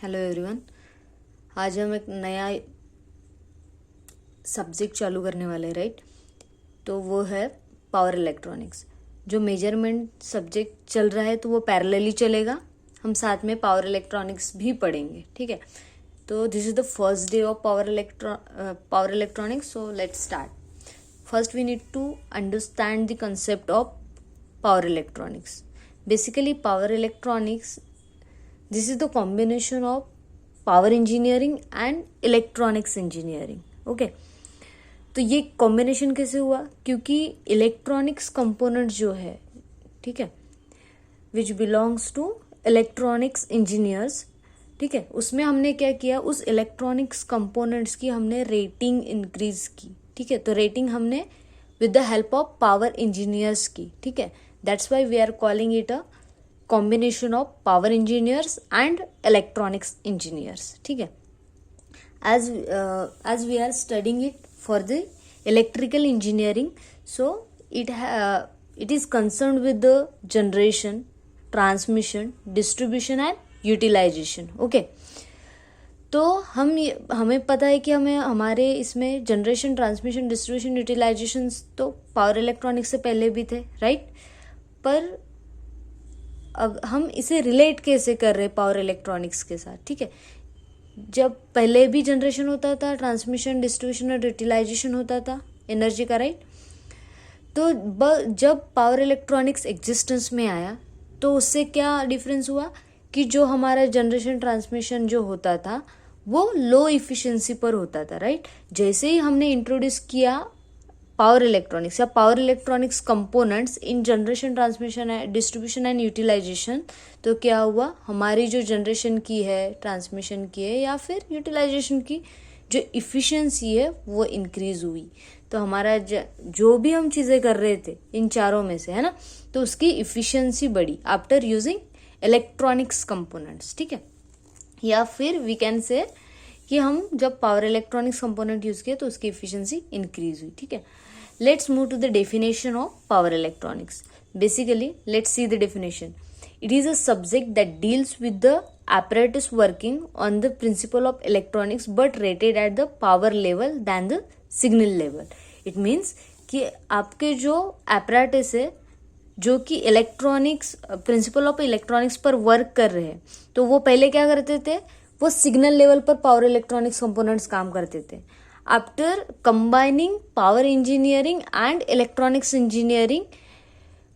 Hello everyone. आज हम एक नया सब्जेक्ट चालू करने वाले राइट। तो वो है पावर इलेक्ट्रॉनिक्स। जो मेजरमेंट सब्जेक्ट चल रहा है तो वो पैरेलली चलेगा, हम साथ में पावर इलेक्ट्रॉनिक्स भी पढ़ेंगे, ठीक है। तो this is the first day of power electronics. So let's start. First we need to understand the concept of power electronics. Basically power electronics, this is the combination of power engineering and electronics engineering. Okay तो ये combination कैसे हुआ? क्योंकि electronics component जो है, ठीक है, which belongs to electronics engineers, ठीक है, उसमें हमने क्या किया, उस इलेक्ट्रॉनिक्स कंपोनेंट्स की हमने रेटिंग इंक्रीज की, ठीक है। तो रेटिंग हमने with the help of power engineers की, ठीक है। That's why we are calling it a combination of power engineers and electronics engineers, ठीक है। as we are studying it for the electrical engineering, so it is concerned with the generation, transmission, distribution and utilization. okay तो हमें पता है कि हमें हमारे इसमें जनरेशन, ट्रांसमिशन, डिस्ट्रीब्यूशन, यूटिलाइजेशन तो पावर इलेक्ट्रॉनिक्स से पहले भी थे, राइट। पर अब हम इसे रिलेट कैसे कर रहे हैं पावर इलेक्ट्रॉनिक्स के साथ, ठीक है। जब पहले भी जनरेशन होता था, ट्रांसमिशन, डिस्ट्रीब्यूशन और यूटिलाइजेशन होता था एनर्जी का, राइट। तो जब पावर इलेक्ट्रॉनिक्स एग्जिस्टेंस में आया तो उससे क्या डिफरेंस हुआ कि जो हमारा जनरेशन, ट्रांसमिशन जो होता था वो लो इफिशिएंसी पर होता था, राइट। जैसे ही हमने इंट्रोड्यूस किया पावर इलेक्ट्रॉनिक्स या power electronics components in generation, transmission, distribution and utilization, तो क्या हुआ, हमारी जो जनरेशन की है, ट्रांसमिशन की है या फिर यूटिलाइजेशन की जो इफिशिएंसी है वो इंक्रीज हुई। तो हमारा जो भी हम चीज़ें कर रहे थे इन चारों में से, है ना, तो उसकी इफिशिएंसी बढ़ी आफ्टर यूजिंग इलेक्ट्रॉनिक्स कंपोनेंट्स, ठीक है। या फिर वी कैन से कि हम जब पावर इलेक्ट्रॉनिक्स कंपोनेंट यूज किए तो उसकी इफिशिएंसी इंक्रीज हुई, ठीक है। Let's move to the definition of power electronics. Basically, let's see the definition. It is a subject that deals with the apparatus working on the principle of electronics but rated at the power level than the signal level. It means कि आपके जो apparatus है जो कि electronics, principle of electronics पर work कर रहे हैं, तो वो पहले क्या करते थे, वो सिग्नल लेवल पर पावर इलेक्ट्रॉनिक्स कंपोनेंट्स काम करते थे। After combining power engineering and electronics engineering,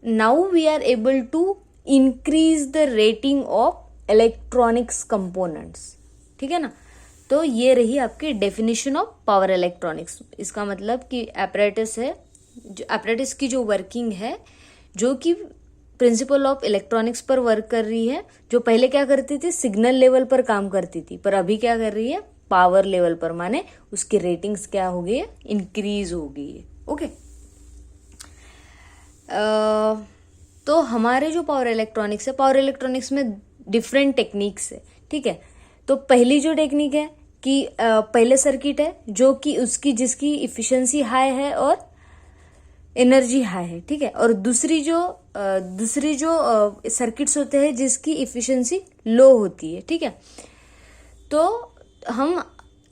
now we are able to increase the rating of electronics components, ठीक है ना। तो ये रही आपकी डेफिनेशन ऑफ पावर इलेक्ट्रॉनिक्स। इसका मतलब कि apparatus है, जो apparatus की जो वर्किंग है, जो कि प्रिंसिपल ऑफ इलेक्ट्रॉनिक्स पर वर्क कर रही है, जो पहले क्या करती थी, सिग्नल लेवल पर काम करती थी, पर अभी क्या कर रही है, पावर लेवल पर, माने उसकी रेटिंग्स क्या हो गई है, इंक्रीज हो गई है। ओके तो हमारे जो पावर इलेक्ट्रॉनिक्स है, पावर इलेक्ट्रॉनिक्स में डिफरेंट टेक्निक्स है, ठीक है। तो पहली जो टेक्निक है कि पहले सर्किट है जो कि जिसकी इफिशिएंसी हाई है और एनर्जी हाई है, ठीक है। और दूसरी जो सर्किट्स होते हैं जिसकी इफिशिएंसी लो होती है, ठीक है। तो हम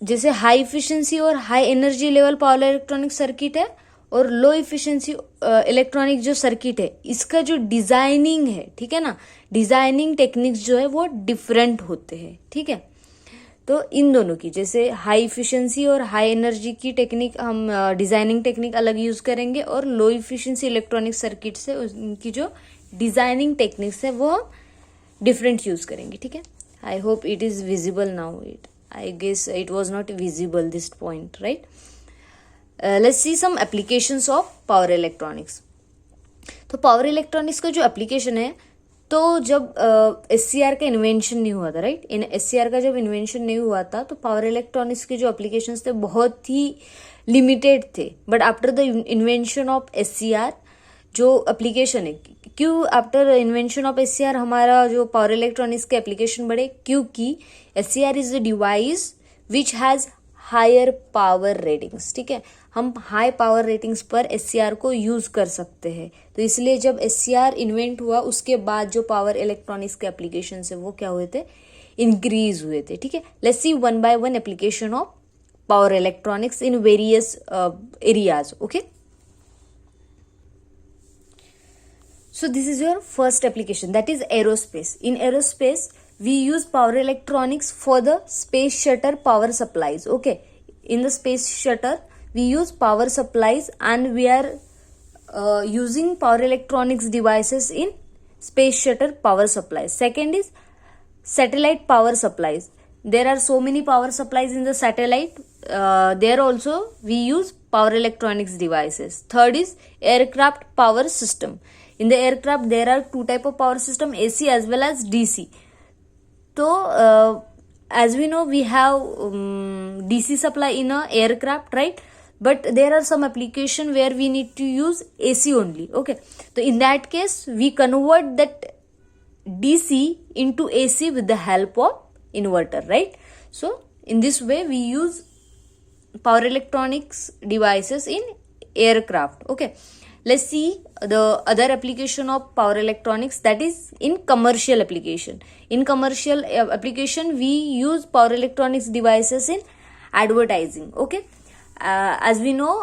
जैसे हाई इफिशिएंसी और high energy level power electronic circuit है और लो इफिशिएंसी इलेक्ट्रॉनिक जो सर्किट है, इसका जो डिजाइनिंग है, ठीक है ना, डिजाइनिंग टेक्निक्स जो है वो डिफरेंट होते हैं, ठीक है। तो इन दोनों की, जैसे हाई इफिशिएंसी और हाई एनर्जी की टेक्निक हम डिजाइनिंग टेक्निक अलग यूज करेंगे, और लो इफिशिएंसी इलेक्ट्रॉनिक सर्किट से उनकी जो डिजाइनिंग टेक्निक्स है वो डिफरेंट यूज करेंगे, ठीक है। I hope it is visible now. I guess it was not visible this point, right? Let's see some applications of power electronics. तो पावर इलेक्ट्रॉनिक्स का जो एप्लीकेशन है, तो जब SCR का इन्वेंशन नहीं हुआ था, राइट, इन SCR का जब इन्वेंशन नहीं हुआ था तो पावर इलेक्ट्रॉनिक्स के जो एप्लीकेशंस थे बहुत ही लिमिटेड थे। But after the invention of SCR जो एप्लीकेशन है, क्यों आफ्टर इन्वेंशन ऑफ SCR हमारा जो पावर इलेक्ट्रॉनिक्स के एप्लीकेशन बढ़े, क्योंकि SCR is a device which has higher power ratings, ठीक है। हम हाई पावर रेटिंग्स पर SCR को यूज कर सकते हैं। तो इसलिए जब SCR इन्वेंट हुआ उसके बाद जो पावर इलेक्ट्रॉनिक्स के एप्लीकेशन है वो क्या हुए थे, इंक्रीज हुए थे। ठीक है, let's see one by one application of power electronics in various areas. Okay, so this is your first application, that is aerospace. In aerospace we use power electronics for the space shuttle power supplies. Okay, in the space shuttle we use power supplies and we are using power electronics devices in space shuttle power supplies. Second is satellite power supplies. There are so many power supplies in the satellite, there also we use power electronics devices. Third is aircraft power system. In the aircraft there are two type of power system, AC as well as DC. So as we know we have DC supply in a aircraft, right? But there are some application where we need to use AC only. Okay, so in that case we convert that DC into AC with the help of inverter, right? So in this way we use power electronics devices in aircraft. Okay, let's see the other application of power electronics, that is in commercial application. In commercial application we use power electronics devices in advertising. Okay, as we know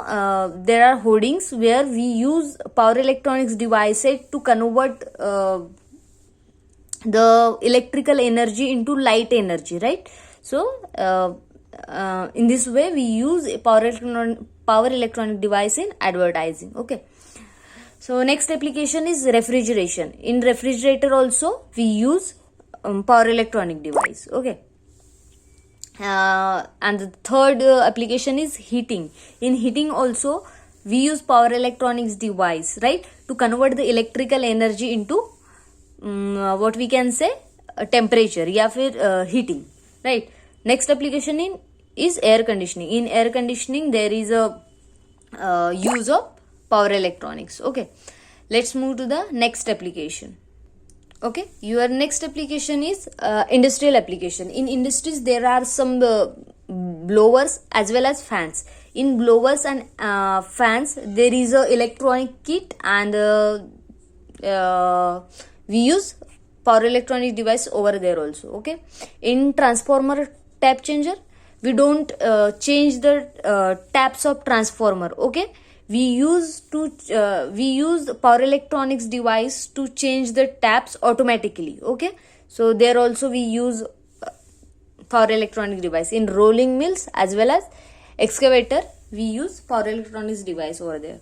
there are hoardings where we use power electronics devices to convert the electrical energy into light energy, right? So in this way we use power electronic device in advertising. Okay, so next application is refrigeration. In refrigerator also we use power electronic device. Okay, and the third application is heating. In heating also we use power electronics device, right, to convert the electrical energy into what we can say temperature या फिर heating, right? Next application is air conditioning. In air conditioning there is a use of power electronics. Okay, let's move to the next application. Okay, your next application is industrial application. In industries there are some blowers as well as fans. In blowers and fans there is a electronic kit and we use power electronic device over there also. Okay, in transformer tap changer we don't change the taps of transformer. Okay, we use power electronics device to change the taps automatically. Okay, so there also we use power electronic device. In rolling mills as well as excavator we use power electronics device over there.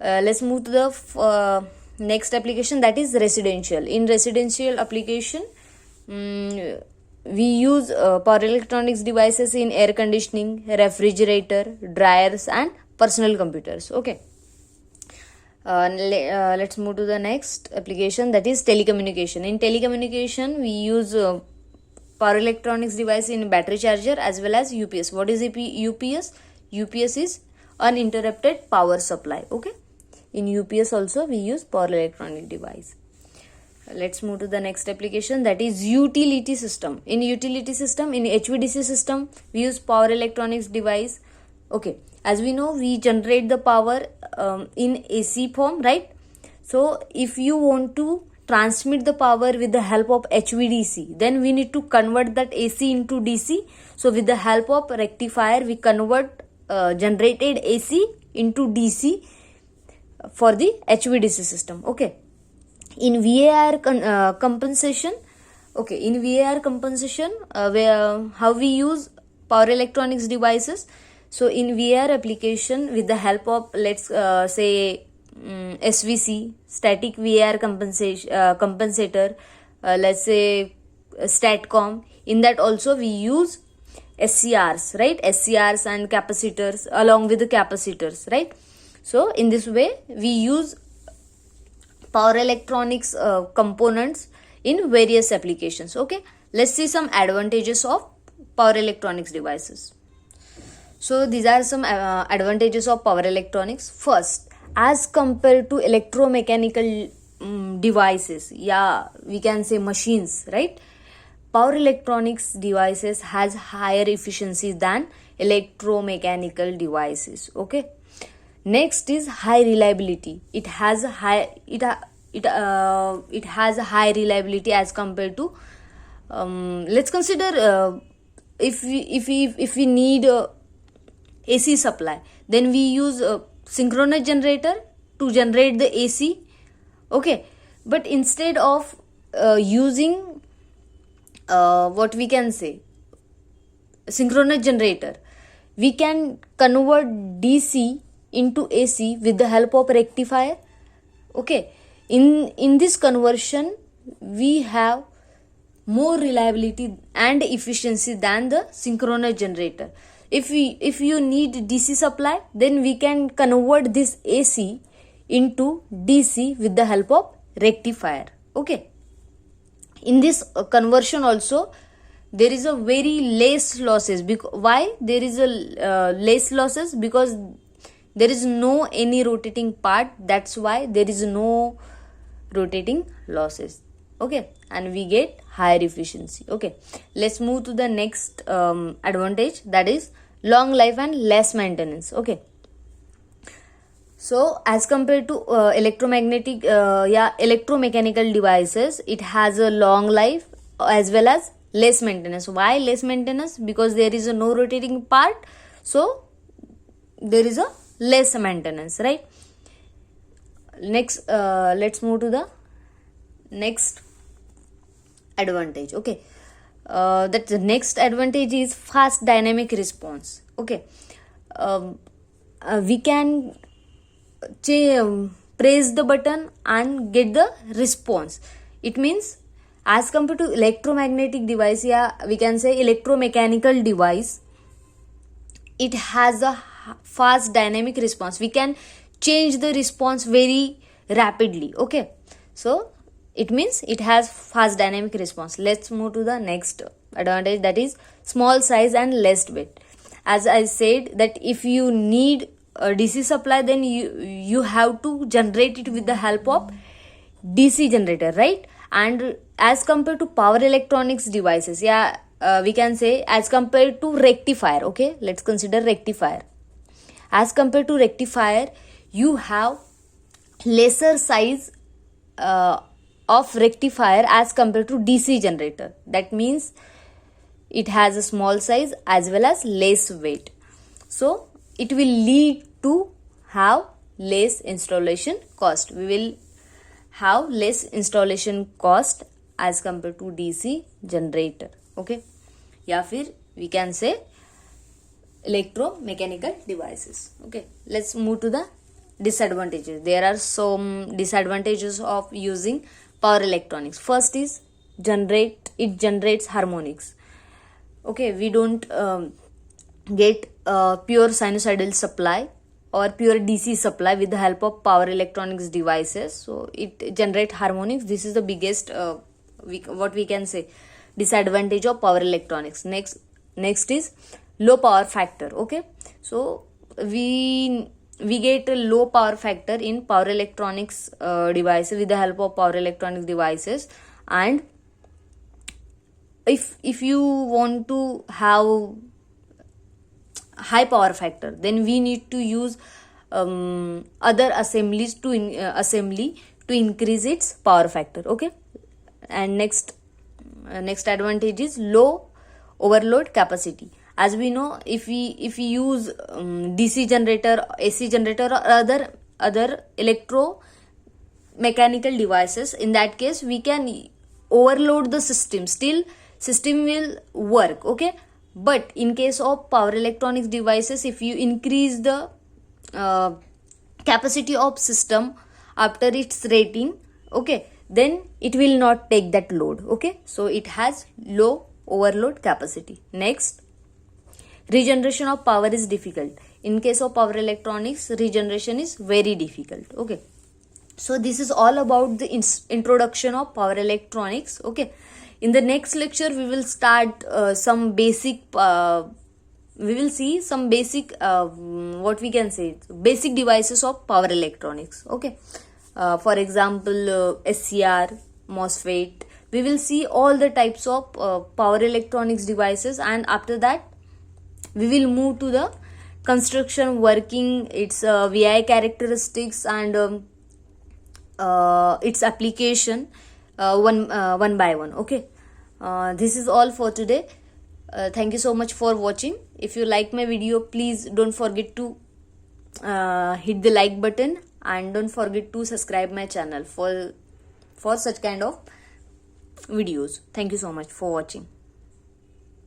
Let's move to the next application, that is residential. In residential application we use power electronics devices in air conditioning, refrigerator, dryers and personal computers. Okay, let's move to the next application, that is telecommunication. In telecommunication we use power electronics device in battery charger as well as UPS. What is UPS? UPS is uninterrupted power supply. Okay, in UPS also we use power electronic device. Let's move to the next application, that is utility system. In utility system, in HVDC system we use power electronics device. Okay, as we know we generate the power in AC form, right? So if you want to transmit the power with the help of HVDC, then we need to convert that AC into DC. So with the help of rectifier we convert generated AC into DC for the HVDC system. Okay, in VAR compensation, okay, in VAR compensation how we use power electronics devices. So in VAR application with the help of let's say SVC, static VAR compensator, let's say STATCOM, in that also we use SCRs, right? SCRs and capacitors along with the capacitors, right? So in this way we use power electronics components in various applications. Okay, let's see some advantages of power electronics devices. So these are some advantages of power electronics. First, as compared to electromechanical devices, yeah, we can say machines, right? power electronics devices has higher efficiency than electromechanical devices. Okay, next is high reliability. It has a high reliability as compared to let's consider if we need AC supply, then we use a synchronous generator to generate the AC. Okay, but instead of using what we can say synchronous generator, we can convert DC into AC with the help of rectifier. Okay, in this conversion we have more reliability and efficiency than the synchronous generator. If you need DC supply, then we can convert this AC into DC with the help of rectifier. Okay, in this conversion also there is a very less losses. Why there is a less losses? Because there is no any rotating part, that's why there is no rotating losses. Okay, and we get higher efficiency. Okay, let's move to the next advantage, that is long life and less maintenance. Okay, so as compared to electromechanical devices, it has a long life as well as less maintenance. Why less maintenance? Because there is a no rotating part, so there is a less maintenance, right? Next, let's move to the next advantage. Okay, that the next advantage is fast dynamic response. Okay, we can press the button and get the response. It means as compared to electromagnetic device, yeah, we can say electromechanical device, it has a fast dynamic response. We can change the response very rapidly. Okay, so it means it has fast dynamic response. Let's move to the next advantage, that is small size and less weight. As I said that if you need a DC supply, then you have to generate it with the help of DC generator, right? And as compared to power electronics devices, yeah, we can say as compared to rectifier. Okay, let's consider rectifier. As compared to rectifier, you have lesser size of rectifier as compared to DC generator. That means it has a small size as well as less weight, so it will lead to have less installation cost. We will have less installation cost as compared to DC generator. Okay, या फिर we can say electromechanical devices. Okay, let's move to the disadvantages. There are some disadvantages of using power electronics. First is it generates harmonics. Okay, we don't get pure sinusoidal supply or pure DC supply with the help of power electronics devices, so it generates harmonics. This is the biggest what we can say disadvantage of power electronics. Next is low power factor. Okay, so we get a low power factor in power electronics devices with the help of power electronics devices. And if you want to have high power factor, then we need to use other assemblies to assembly to increase its power factor. Okay, and next advantage is low overload capacity. As we know, if we use DC generator, AC generator, or other electromechanical devices, in that case we can overload the system, still system will work. Okay, but in case of power electronics devices, if you increase the capacity of system after its rating, okay, then it will not take that load. Okay, so it has low overload capacity. Next, regeneration of power is difficult. In case of power electronics, regeneration is very difficult. Okay, so this is all about the introduction of power electronics. Okay, in the next lecture we will start some basic we will see some basic what we can say basic devices of power electronics. Okay, for example SCR, MOSFET, we will see all the types of power electronics devices, and after that we will move to the construction working, its VI characteristics, and its application one by one. Okay, this is all for today. Thank you so much for watching. If you like my video, please don't forget to hit the like button, and don't forget to subscribe my channel for such kind of videos. Thank you so much for watching.